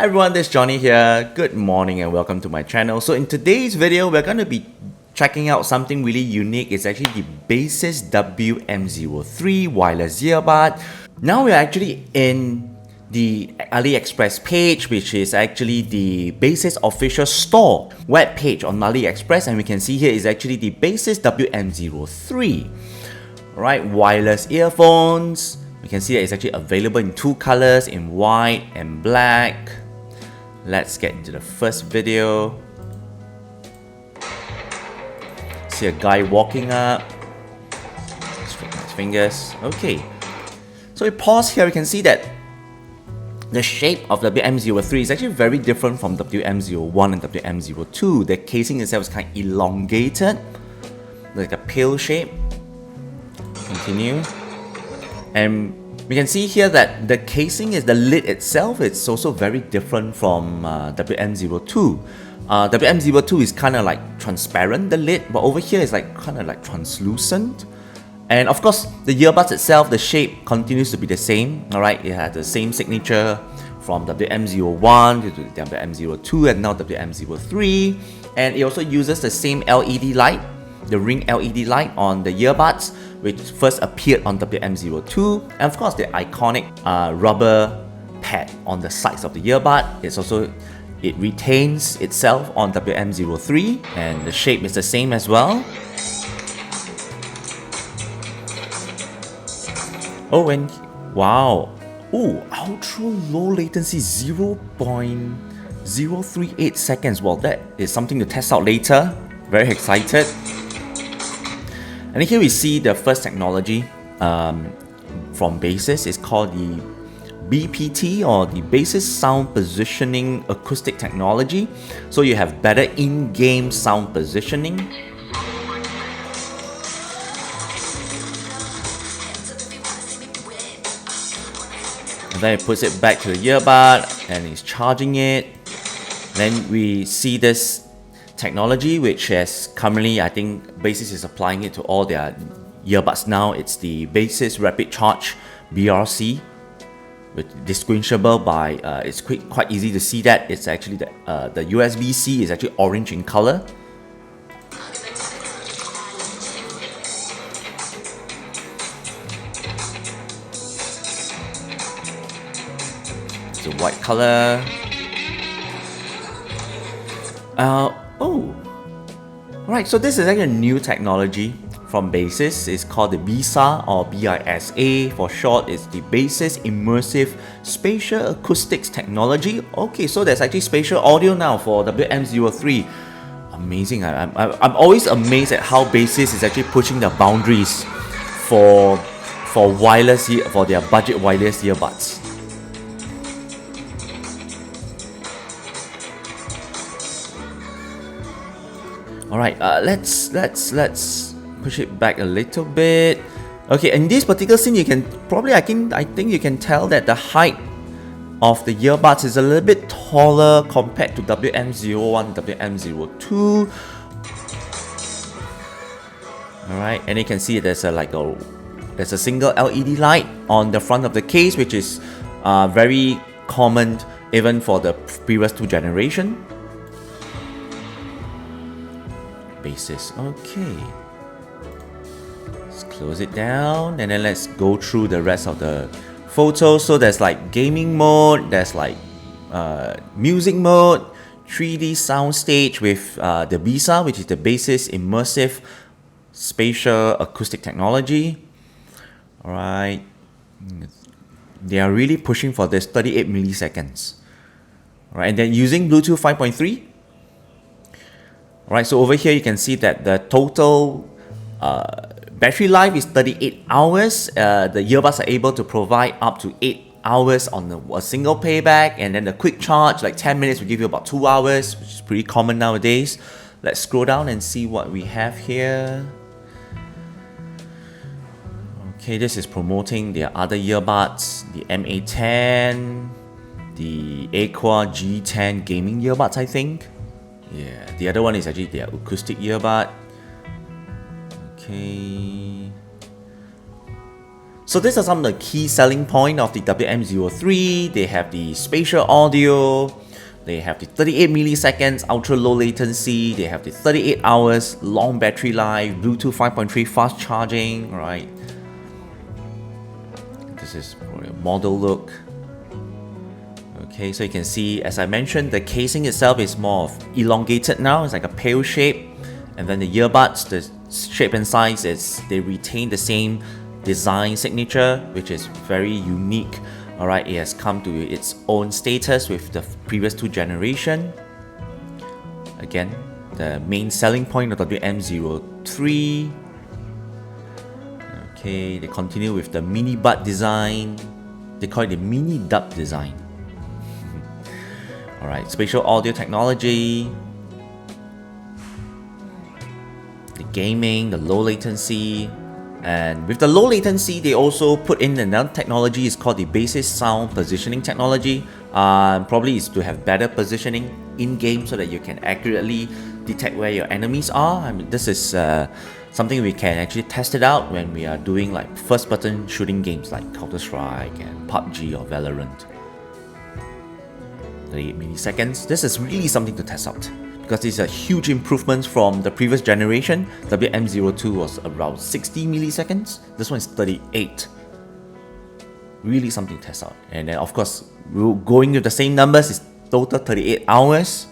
Hi everyone, this is Johnny here. Good morning and welcome to my channel. So in today's video, we're going to be checking out something really unique. It's actually the Baseus WM03 wireless earbud. Now we're actually in the AliExpress page, which is actually the Baseus official store web page on AliExpress, and we can see here is actually the Baseus WM03. Alright, wireless earphones. We can see that it's actually available in two colors, in white and black. Let's get into the first video. See a guy walking up. Straight his fingers. Okay. So we pause here, we can see that the shape of WM03 is actually very different from WM01 and WM02. The casing itself is kind of elongated, like a pill shape. Continue. And we can see here that the casing is the lid itself. It's also very different from WM02. WM02 is kind of like transparent, the lid, but over here is like kind of like translucent. And of course, the earbuds itself, the shape continues to be the same. Alright, it has the same signature from WM01 to WM02 and now WM03. And it also uses the same LED light, the ring LED light on the earbuds, which first appeared on WM02, and of course the iconic rubber pad on the sides of the earbud. It retains itself on WM03, and the shape is the same as well. Oh, and wow, oh, ultra low latency, 0.038 seconds. Well, that is something to test out later. Very excited. And here we see the first technology from Baseus. It's called the BPT, or the Baseus Sound Positioning Acoustic Technology. So you have better in-game sound positioning. And then it puts it back to the earbud and it's charging it. Then we see this technology, which is currently, I think Baseus is applying it to all their earbuds now. It's the Baseus Rapid Charge BRC, distinguishable by it's quite easy to see that it's actually the USB-C is actually orange in color. It's a white color. Oh, right. So this is actually a new technology from Baseus. It's called the BISA, or BISA for short. It's the Baseus Immersive Spatial Acoustics Technology. Okay, so there's actually spatial audio now for WM03. Amazing. I'm always amazed at how Baseus is actually pushing the boundaries for wireless, for their budget wireless earbuds. Alright, let's push it back a little bit. Okay, in this particular scene, you can probably, I think you can tell that the height of the earbuds is a little bit taller compared to WM01, WM02. Alright, and you can see there's a single LED light on the front of the case, which is very common even for the previous two generations. Baseus. Okay, let's close it down and then let's go through the rest of the photos. So there's like gaming mode, there's like music mode, 3D sound stage with the BISA, which is the Baseus Immersive Spatial Acoustic Technology. Alright, they are really pushing for this 38 milliseconds. Alright, and then using Bluetooth 5.3. Alright, so over here you can see that the total battery life is 38 hours. The earbuds are able to provide up to 8 hours on a single payback, and then the quick charge, like 10 minutes, will give you about 2 hours, which is pretty common nowadays. Let's scroll down and see what we have here. Okay, this is promoting their other earbuds, the MA10, the Aqua G10 gaming earbuds, I think. Yeah, the other one is actually their acoustic earbud. Okay. So these are some of the key selling points of the WM03. They have the spatial audio, they have the 38 milliseconds ultra low latency, they have the 38 hours long battery life, Bluetooth 5.3 fast charging, right? This is for a model look. Okay, so you can see, as I mentioned, the casing itself is more of elongated now. It's like a pale shape. And then the earbuds, the shape and size, they retain the same design signature, which is very unique. Alright, it has come to its own status with the previous two generation. Again, the main selling point of WM03. Okay, they continue with the mini bud design. They call it the mini dub design. Alright, spatial audio technology, the gaming, the low latency, and with the low latency, they also put in another technology. It's called the Baseus sound positioning technology. Probably is to have better positioning in game so that you can accurately detect where your enemies are. I mean, this is something we can actually test it out when we are doing like first-person shooting games like Counter-Strike and PUBG or Valorant. 38 milliseconds. This is really something to test out because these are huge improvements from the previous generation. WM02 was around 60 milliseconds. This one is 38. Really something to test out. And then of course, we're going with the same numbers, is total 38 hours.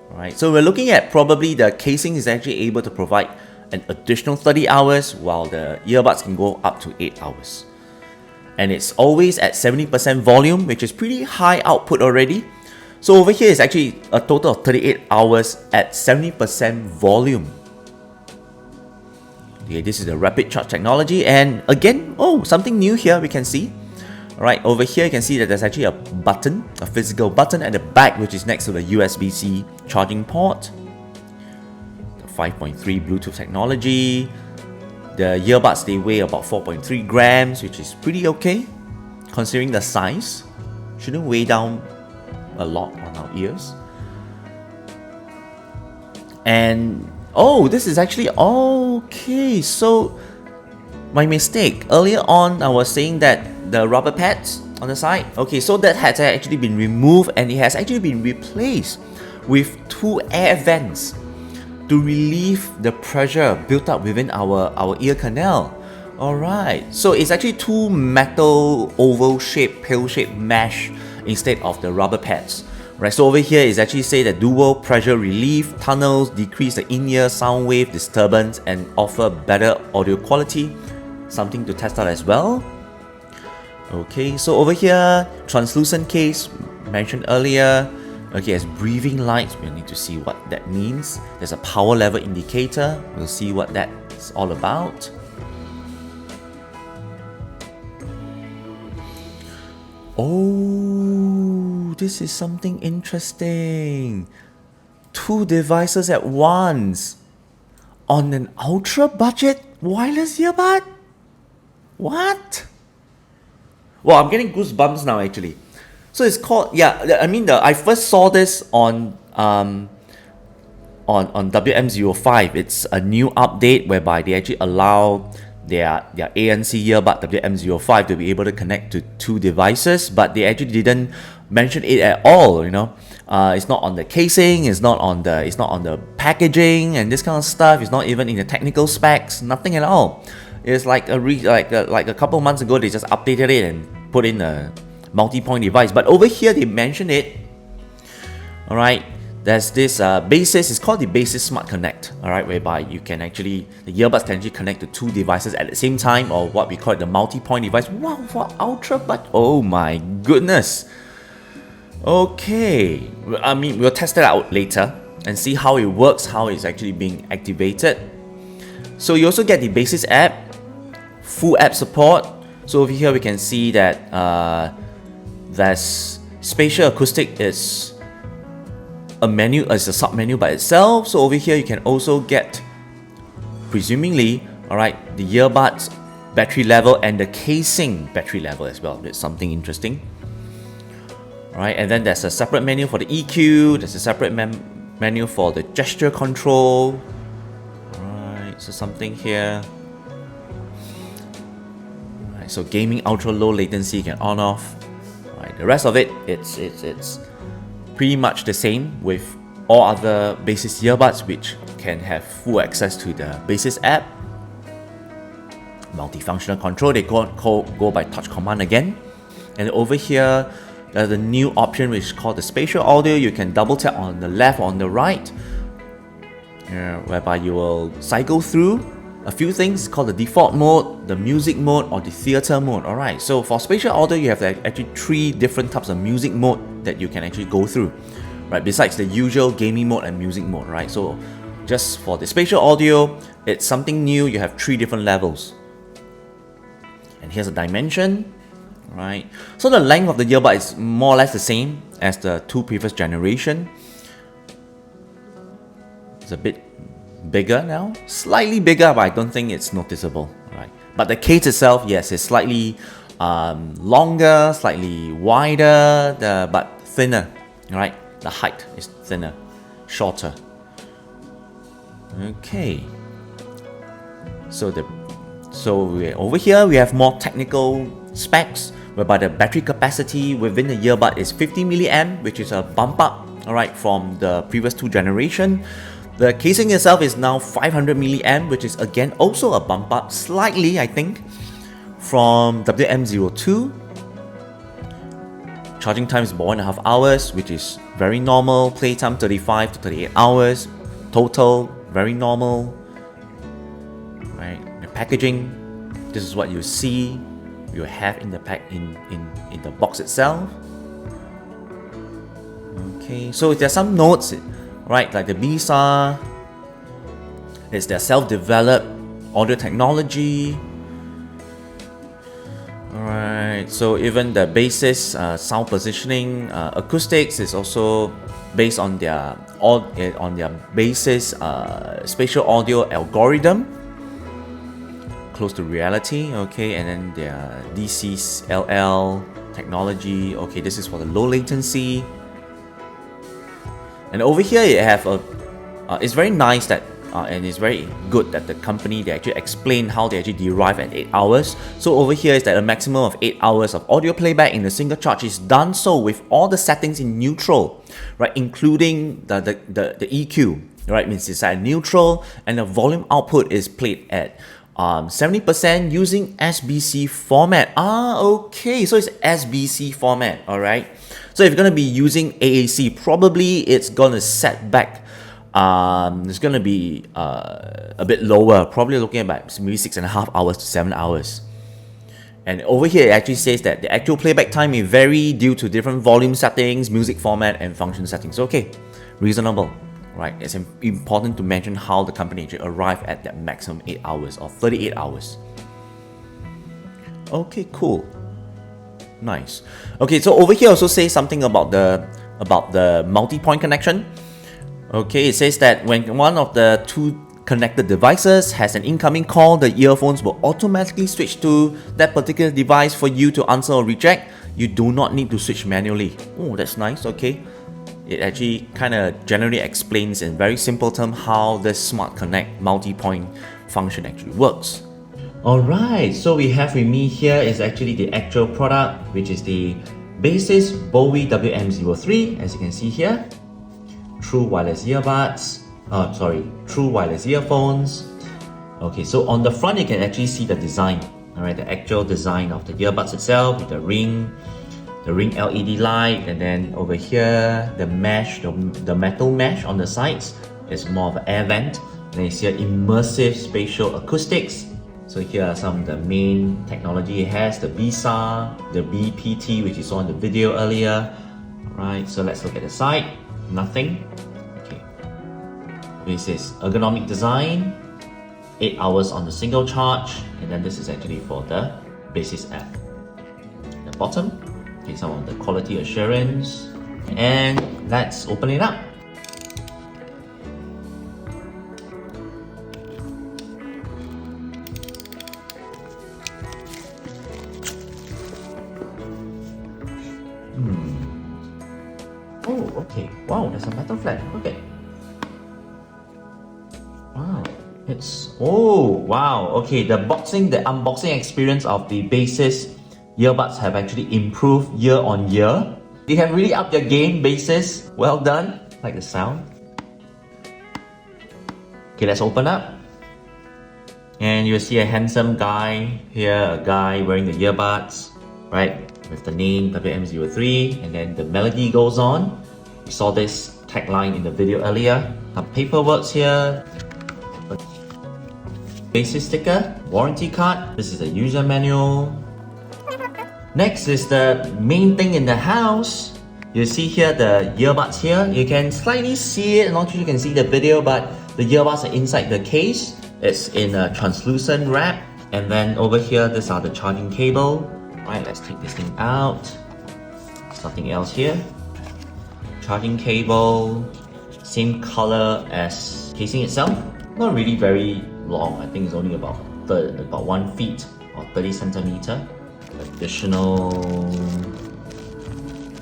Alright, so we're looking at probably the casing is actually able to provide an additional 30 hours while the earbuds can go up to 8 hours. And it's always at 70% volume, which is pretty high output already. So over here is actually a total of 38 hours at 70% volume. Okay, this is the rapid charge technology, and again, oh, something new here we can see. Alright, over here you can see that there's actually a button, a physical button at the back, which is next to the USB-C charging port. The 5.3 Bluetooth technology. The earbuds, they weigh about 4.3 grams, which is pretty okay, considering the size. Shouldn't weigh down a lot on our ears. And, oh, this is actually, okay, so, my mistake. Earlier on, I was saying that the rubber pads on the side, okay, so that has actually been removed and it has actually been replaced with two air vents to relieve the pressure built up within our ear canal. Alright, so it's actually two metal oval shaped, pill shaped mesh instead of the rubber pads. Right, so over here is actually say that dual pressure relief tunnels decrease the in-ear sound wave disturbance and offer better audio quality. Something to test out as well. Okay, so over here, translucent case mentioned earlier. Okay, as breathing lights, we'll need to see what that means. There's a power level indicator. We'll see what that's all about. Oh, this is something interesting. Two devices at once on an ultra budget wireless earbud? What? Well, I'm getting goosebumps now actually. So it's called, yeah, I mean, I first saw this on WM05. It's a new update whereby they actually allow their ANC earbud WM05 to be able to connect to two devices, but they actually didn't mention it at all, you know. It's not on the casing, it's not on the packaging and this kind of stuff. It's not even in the technical specs, nothing at all. It's like a couple months ago they just updated it and put in a multi-point device, but over here they mention it. Alright, there's this Baseus, it's called the Baseus Smart Connect, alright, whereby you can actually, the earbuds can actually connect to two devices at the same time, or what we call it the multi-point device. Wow, for ultra, but oh my goodness. Okay, I mean, we'll test it out later and see how it works, how it's actually being activated. So you also get the Baseus app, full app support. So over here we can see that there's spatial acoustic is a menu, as a sub menu by itself. So over here you can also get, presumably, alright, the earbuds battery level and the casing battery level as well. That's something interesting. Alright, and then there's a separate menu for the EQ, there's a separate menu for the gesture control. Alright, so something here. Right, so gaming ultra low latency can on off. Right, the rest of it, it's pretty much the same with all other Baseus earbuds, which can have full access to the Baseus app. Multifunctional control, they go by touch command again. And over here, there's a new option which is called the spatial audio. You can double tap on the left or on the right, whereby you will cycle through a few things. It's called the default mode, the music mode, or the theater mode. Alright, so for spatial audio, you have actually 3 different types of music mode that you can actually go through. Right, besides the usual gaming mode and music mode, right? So just for the spatial audio, it's something new. You have 3 different levels. And here's a dimension. Right, so the length of the earbud is more or less the same as the 2 previous generation. It's a bit bigger now, slightly bigger, but I don't think it's noticeable. Right, but the case itself, yes, is slightly longer, slightly wider, but thinner. Right, the height is thinner, shorter. Okay, so over here we have more technical specs, whereby the battery capacity within the earbud is 50 milliamp, which is a bump up, alright, from the previous 2 generation. The casing itself is now 500 milliamp, which is again also a bump up slightly, I think, from WM02. Charging time is about 1.5 hours, which is very normal. Playtime 35 to 38 hours. Total, very normal. Right, the packaging, this is what you see. You have in the pack in the box itself. Okay, so there's some notes, right? Like the BSA, it's their self-developed audio technology. Alright, so even the Baseus sound positioning, acoustics is also based on their Baseus spatial audio algorithm. Close to reality, okay, and then their DCLL technology. Okay, this is for the low latency. And over here you have it's very nice that and it's very good that the company, they actually explain how they actually derive at 8 hours. So over here is that a maximum of 8 hours of audio playback in a single charge is done so with all the settings in neutral, right, including the EQ, right, means it's at neutral, and the volume output is played at 70% using SBC format. Okay, so it's SBC format, alright. So if you're going to be using AAC, probably it's going to set back, it's going to be a bit lower, probably looking at about maybe 6.5 hours to 7 hours. And over here it actually says that the actual playback time may vary due to different volume settings, music format, and function settings. Okay, reasonable. Right, it's important to mention how the company actually arrived at that maximum 8 hours or 38 hours. Okay, cool. Nice. Okay, so over here also says something about the multi-point connection. Okay, it says that when one of the 2 connected devices has an incoming call, the earphones will automatically switch to that particular device for you to answer or reject. You do not need to switch manually. Oh, that's nice. Okay. It actually kind of generally explains in very simple terms how the Smart Connect multi-point function actually works. Alright, so we have with me here is actually the actual product, which is the Baseus Bowie WM03, as you can see here. True wireless earbuds, true wireless earphones. Okay, so on the front you can actually see the design, alright, the actual design of the earbuds itself with the ring LED light, and then over here the mesh, the metal mesh on the sides is more of an air vent. And then you see immersive spatial acoustics. So here are some of the main technology it has: the BSA, the BPT, which you saw in the video earlier. Right, so let's look at the side. Nothing. Okay. This is ergonomic design, 8 hours on the single charge, and then this is actually for the Baseus app. The bottom. Okay, some of the quality assurance, and let's open it up. Oh, okay. Wow, there's a metal flat. Okay. Wow, it's... Oh, wow. Okay, the unboxing experience of the Baseus earbuds have actually improved year on year. They have really upped their game, Baseus. Well done. Like the sound. Okay, let's open up. And you'll see a handsome guy here, a guy wearing the earbuds, right? With the name WM03, and then the melody goes on. We saw this tagline in the video earlier. Some paperwork here. Baseus sticker, warranty card. This is the user manual. Next is the main thing in the house. You see here the earbuds here. You can slightly see it. I'm not sure you can see the video, but the earbuds are inside the case. It's in a translucent wrap. And then over here, these are the charging cable. Right, let's take this thing out. Something else here. Charging cable. Same color as casing itself. Not really very long. I think it's only about 1 feet or 30 centimeter. Additional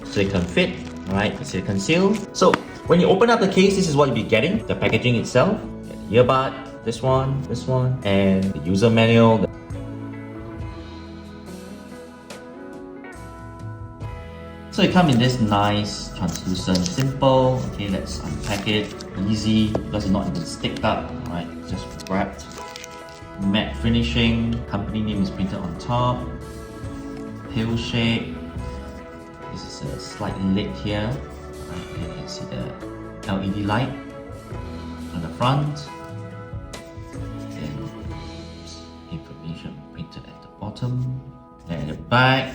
silicone fit, right? The silicone seal. So when you open up the case, this is what you'll be getting. The packaging itself, the earbud, this one, and the user manual. So it comes in this nice, translucent, simple. Okay, let's unpack it. Easy, because it's not even sticked up. Alright, just wrapped. Matte finishing. Company name is printed on top. Pill shape. This is a slight lid here. Right, you can see the LED light on the front. Then information printed at the bottom. Then at the back,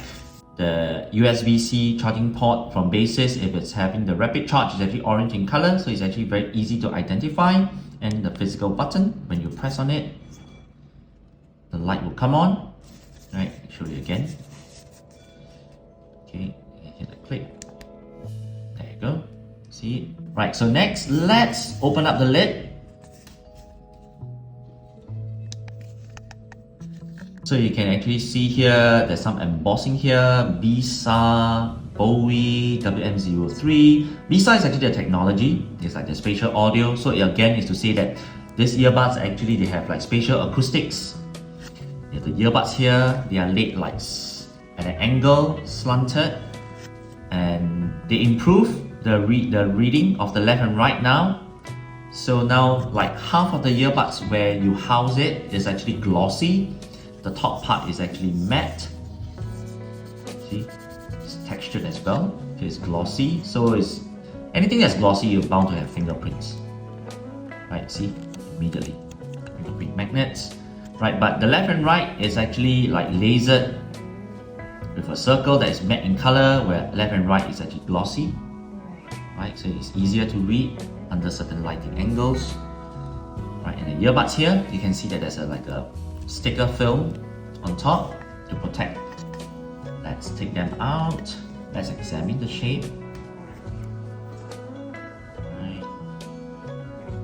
the USB-C charging port from Baseus. If it's having the rapid charge, it's actually orange in color, so it's actually very easy to identify. And the physical button, when you press on it, the light will come on. Right, I'll show you again. Okay, hit the click. There you go. See it? Right, so next, let's open up the lid. So you can actually see here, there's some embossing here. BSA, Bowie, WM03. BSA is actually the technology. It's like the spatial audio. So again, is to say that these earbuds actually, they have like spatial acoustics. You have the earbuds here, they are laid like at an angle, slanted, and they improve the reading of the left and right now. So now like half of the earbuds where you house it is actually glossy. The top part is actually matte. See, it's textured as well. Okay, it's glossy. So it's anything that's glossy, you're bound to have fingerprints. Right, see, immediately. Fingerprint magnets. Right, but the left and right is actually like lasered with a circle that is matte in color, where left and right is actually glossy. Right, so it's easier to read under certain lighting angles. Right, and the earbuds here, you can see that there's like a sticker film on top to protect. Let's take them out. Let's examine the shape. Right.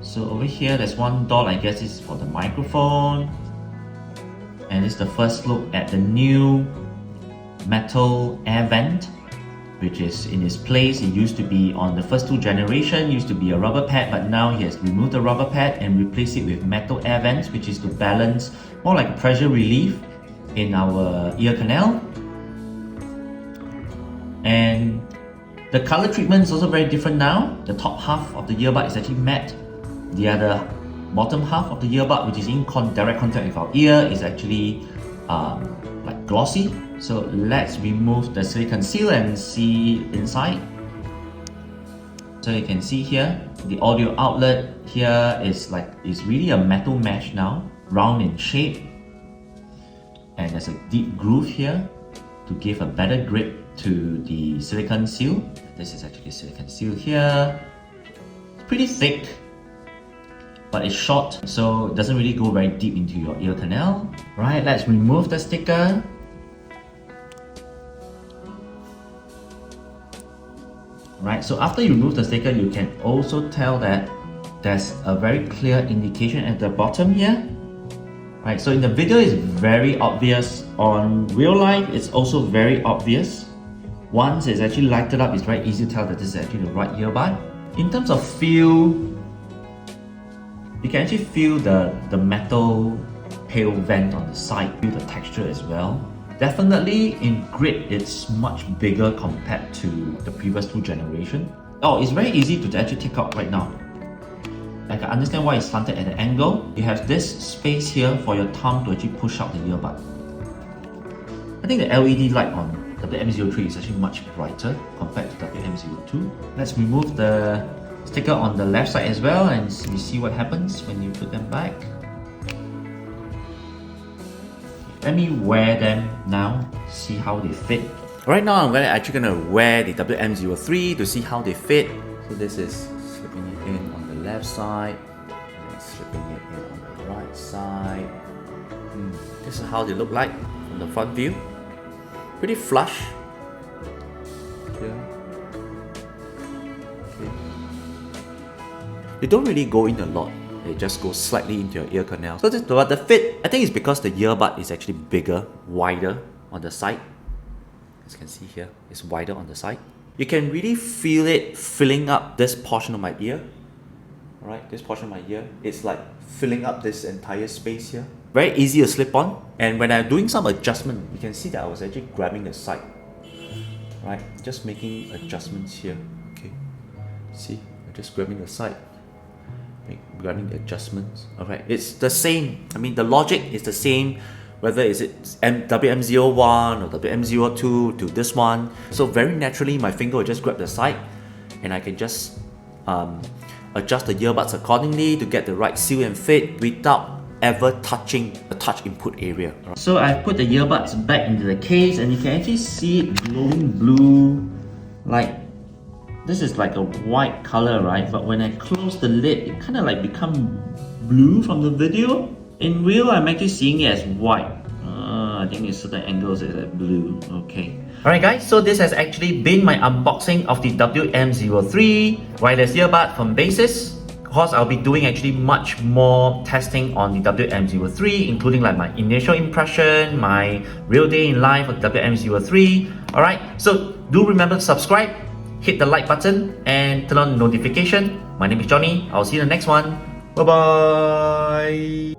So over here, there's one dot. I guess this is for the microphone. And this is the first look at the new metal air vent, which is in its place. It used to be on the first 2 generations, used to be a rubber pad, but now he has removed the rubber pad and replaced it with metal air vents, which is to balance more like a pressure relief in our ear canal. And the color treatment is also very different now. The top half of the earbud is actually matte. The other bottom half of the earbud, which is in direct contact with our ear, is actually like glossy. So let's remove the silicone seal and see inside. So you can see here, the audio outlet here is really a metal mesh now, round in shape. And there's a deep groove here to give a better grip to the silicone seal. This is actually silicone seal here. It's pretty thick, but it's short, so it doesn't really go very deep into your ear canal. Right, let's remove the sticker. Right, so after you remove the sticker, you can also tell that there's a very clear indication at the bottom here. Right, so in the video it's very obvious. On real life, it's also very obvious. Once it's actually lighted up, it's very easy to tell that this is actually the right earbud. In terms of feel, You can actually feel the metal tail vent on the side, feel the texture as well. Definitely in grid, it's much bigger compared to the previous two generations. Oh, it's very easy to actually take out right now. I can understand why it's slanted at an angle. You have this space here for your thumb to actually push out the earbud. I think the LED light on WM03 is actually much brighter compared to WM02. Let's remove the sticker on the left side as well and you see what happens when you put them back. Let me wear them now, see how they fit. Right now I'm actually going to wear the WM03 to see how they fit. So this is slipping it in on the left side and slipping it in on the right side. This is how they look like from the front view. Pretty flush. Yeah. Okay. They don't really go in a lot. They just go slightly into your ear canal. So but the fit, I think it's because the earbud is actually bigger, wider on the side. As you can see here, it's wider on the side. You can really feel it filling up this portion of my ear. Alright, this portion of my ear, it's like filling up this entire space here. Very easy to slip on. And when I'm doing some adjustment, you can see that I was actually grabbing the side. Right, just making adjustments here. Okay, see, I'm just grabbing the side. Grabbing the adjustments. Alright, it's the same. I mean, the logic is the same whether it's WM01 or WM02 to this one. So very naturally, my finger will just grab the side and I can just adjust the earbuds accordingly to get the right seal and fit without ever touching the touch input area. So I've put the earbuds back into the case and you can actually see it glowing blue. Like, this is like a white color, right? But when I close the lid, it kind of like become blue from the video. In real, I'm actually seeing it as white. I think in certain angles it's like blue. Okay. Alright guys, so this has actually been my unboxing of the WM03 wireless earbud from Baseus. Of course, I'll be doing actually much more testing on the WM03, including like my initial impression, my real day in life of WM03. Alright, so do remember to subscribe, hit the like button and turn on notification. My name is Johnny. I'll see you in the next one. Bye bye.